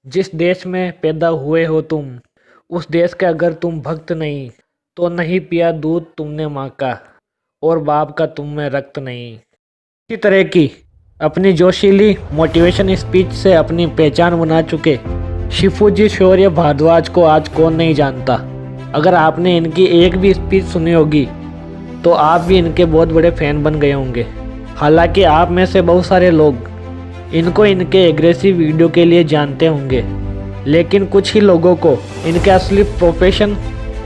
जिस देश में पैदा हुए हो तुम, उस देश के अगर तुम भक्त नहीं, तो नहीं पिया दूध तुमने माँ का, और बाप का तुम में रक्त नहीं। इसी तरह की अपनी जोशीली मोटिवेशन स्पीच से अपनी पहचान बना चुके शिफूजी शौर्य भारद्वाज को आज कौन नहीं जानता। अगर आपने इनकी एक भी स्पीच सुनी होगी तो आप भी इनके बहुत बड़े फैन बन गए होंगे। हालांकि आप में से बहुत सारे लोग इनको इनके एग्रेसिव वीडियो के लिए जानते होंगे, लेकिन कुछ ही लोगों को इनके असली प्रोफेशन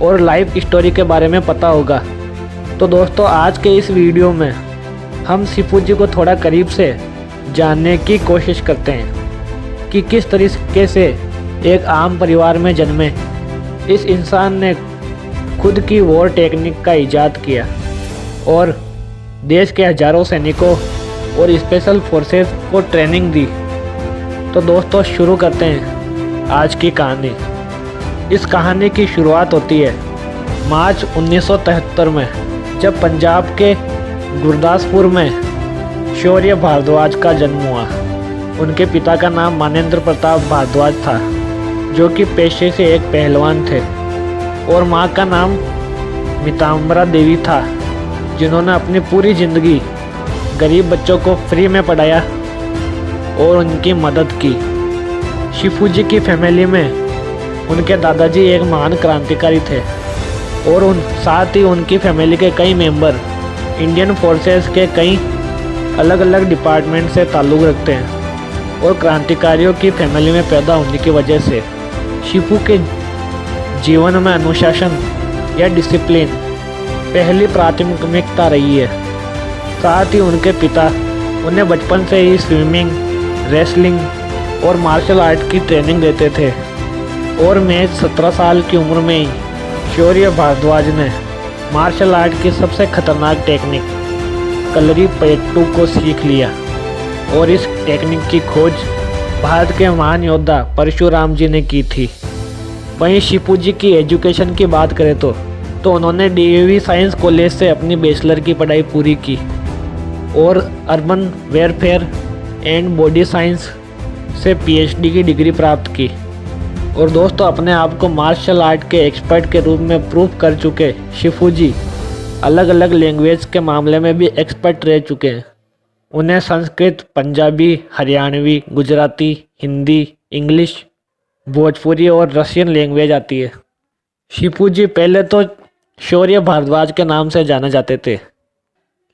और लाइफ स्टोरी के बारे में पता होगा। तो दोस्तों, आज के इस वीडियो में हम शिफूजी को थोड़ा करीब से जानने की कोशिश करते हैं कि किस तरीके से एक आम परिवार में जन्मे इस इंसान ने खुद की वॉर टेक्निक का इजाद किया और देश के हजारों सैनिकों और स्पेशल फोर्सेस को ट्रेनिंग दी। तो दोस्तों, शुरू करते हैं आज की कहानी। इस कहानी की शुरुआत होती है मार्च 1973 में, जब पंजाब के गुरदासपुर में शौर्य भारद्वाज का जन्म हुआ। उनके पिता का नाम मानेंद्र प्रताप भारद्वाज था, जो कि पेशे से एक पहलवान थे, और माँ का नाम मिताम्बरा देवी था, जिन्होंने अपनी पूरी ज़िंदगी गरीब बच्चों को फ्री में पढ़ाया और उनकी मदद की। शिफूजी की फैमिली में उनके दादाजी एक महान क्रांतिकारी थे और साथ ही उनकी फैमिली के कई मेंबर इंडियन फोर्सेस के कई अलग अलग डिपार्टमेंट से ताल्लुक़ रखते हैं। और क्रांतिकारियों की फैमिली में पैदा होने की वजह से शिफू के जीवन में अनुशासन या डिसिप्लिन पहली प्राथमिकता रही है। साथ ही उनके पिता उन्हें बचपन से ही स्विमिंग, रेसलिंग और मार्शल आर्ट की ट्रेनिंग देते थे, और महज 17 साल की उम्र में ही शौर्य भारद्वाज ने मार्शल आर्ट की सबसे खतरनाक टेक्निक कलरीपयट्टू को सीख लिया। और इस टेक्निक की खोज भारत के महान योद्धा परशुराम जी ने की थी। वहीं शिफूजी की एजुकेशन की बात करें तो उन्होंने डीएवी साइंस कॉलेज से अपनी बैचलर की पढ़ाई पूरी की और urban welfare and body science से पीएचडी की डिग्री प्राप्त की। और दोस्तों, अपने आप को मार्शल आर्ट के एक्सपर्ट के रूप में प्रूव कर चुके शिफूजी अलग अलग लैंग्वेज के मामले में भी एक्सपर्ट रह चुके हैं। उन्हें संस्कृत, पंजाबी, हरियाणवी, गुजराती, हिंदी, इंग्लिश, भोजपुरी और रशियन लैंग्वेज आती है। शिफूजी पहले तो शौर्य भारद्वाज के नाम से जाने जाते थे,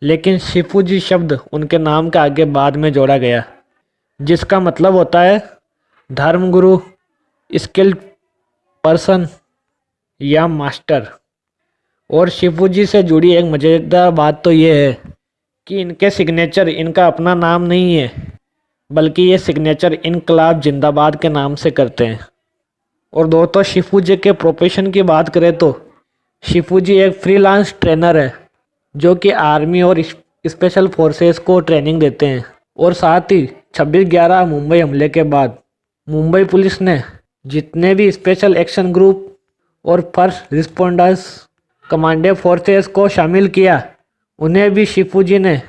लेकिन शिफूजी शब्द उनके नाम के आगे बाद में जोड़ा गया, जिसका मतलब होता है धर्मगुरु, स्किल्ड पर्सन या मास्टर। और शिफूजी से जुड़ी एक मज़ेदार बात तो ये है कि इनके सिग्नेचर इनका अपना नाम नहीं है, बल्कि ये सिग्नेचर इनकलाब जिंदाबाद के नाम से करते हैं। और दोस्तों, शिफूजी के प्रोफेशन की बात करें तो शिफूजी एक फ्रीलांस ट्रेनर है, जो कि आर्मी और स्पेशल फोर्सेस को ट्रेनिंग देते हैं। और साथ ही 26/11 मुंबई हमले के बाद मुंबई पुलिस ने जितने भी स्पेशल एक्शन ग्रुप और फर्स्ट रिस्पोंडर्स कमांडो फोर्सेस को शामिल किया, उन्हें भी शिफूजी ने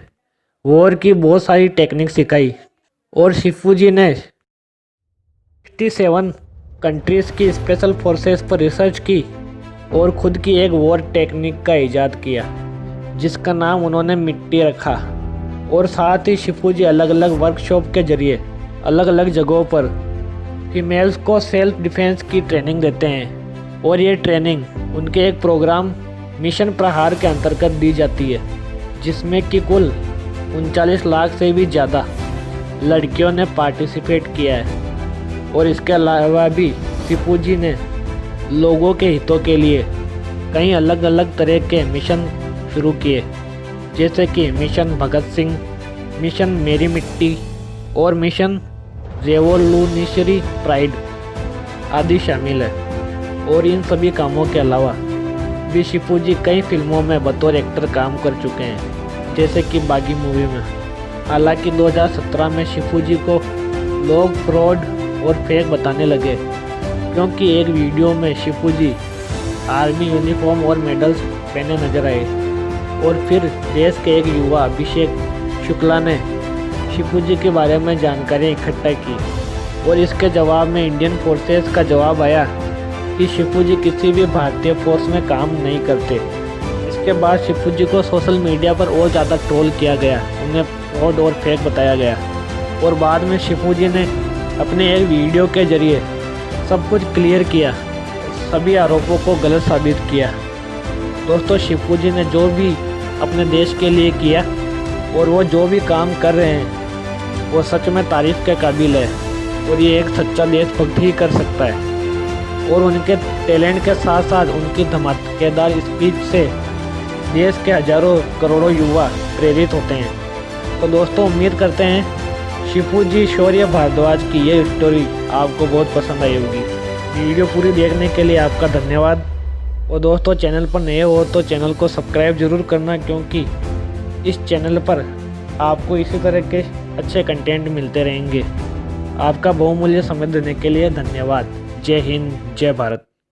वॉर की बहुत सारी टेक्निक सिखाई। और शिफूजी ने 67 कंट्रीज़ की स्पेशल फोर्सेस पर रिसर्च की और खुद की एक वॉर टेक्निक का इजाद किया, जिसका नाम उन्होंने मिट्टी रखा। और साथ ही शिफूजी अलग अलग वर्कशॉप के जरिए अलग अलग जगहों पर फीमेल्स को सेल्फ डिफेंस की ट्रेनिंग देते हैं। और ये ट्रेनिंग उनके एक प्रोग्राम मिशन प्रहार के अंतर्गत दी जाती है, जिसमें कि कुल 39 लाख से भी ज़्यादा लड़कियों ने पार्टिसिपेट किया है। और इसके अलावा भी शिफूजी ने लोगों के हितों के लिए कई अलग अलग तरह के मिशन शुरू किए, जैसे कि मिशन भगत सिंह, मिशन मेरी मिट्टी और मिशन रेवोल्यूशनरी प्राइड आदि शामिल है। और इन सभी कामों के अलावा भी शिफूजी कई फिल्मों में बतौर एक्टर काम कर चुके हैं, जैसे कि बागी मूवी में। हालांकि 2017 में शिफूजी को लोग फ्रॉड और फेक बताने लगे, क्योंकि एक वीडियो में शिफूजी आर्मी यूनिफॉर्म और मेडल्स पहने नजर आए। और फिर देश के एक युवा अभिषेक शुक्ला ने शिफूजी के बारे में जानकारी इकट्ठा की, और इसके जवाब में इंडियन फोर्सेस का जवाब आया कि शिफूजी किसी भी भारतीय फोर्स में काम नहीं करते। इसके बाद शिफूजी को सोशल मीडिया पर और ज़्यादा ट्रोल किया गया, उन्हें फ्रॉड और फेक बताया गया और बाद में शिफूजी ने अपने एक वीडियो के जरिए सब कुछ क्लियर किया, सभी आरोपों को गलत साबित किया। दोस्तों, शिफूजी ने जो भी अपने देश के लिए किया और वो जो भी काम कर रहे हैं वो सच में तारीफ़ के काबिल है और ये एक सच्चा देशभक्त ही कर सकता है। और उनके टैलेंट के साथ साथ उनकी धमाकेदार स्पीच से देश के हजारों करोड़ों युवा प्रेरित होते हैं। तो दोस्तों, उम्मीद करते हैं शिफूजी शौर्य भारद्वाज की ये स्टोरी आपको बहुत पसंद आई होगी। वीडियो पूरी देखने के लिए आपका धन्यवाद। और दोस्तों, चैनल पर नए हो तो चैनल को सब्सक्राइब जरूर करना, क्योंकि इस चैनल पर आपको इसी तरह के अच्छे कंटेंट मिलते रहेंगे। आपका बहुमूल्य समय देने के लिए धन्यवाद। जय हिंद, जय भारत।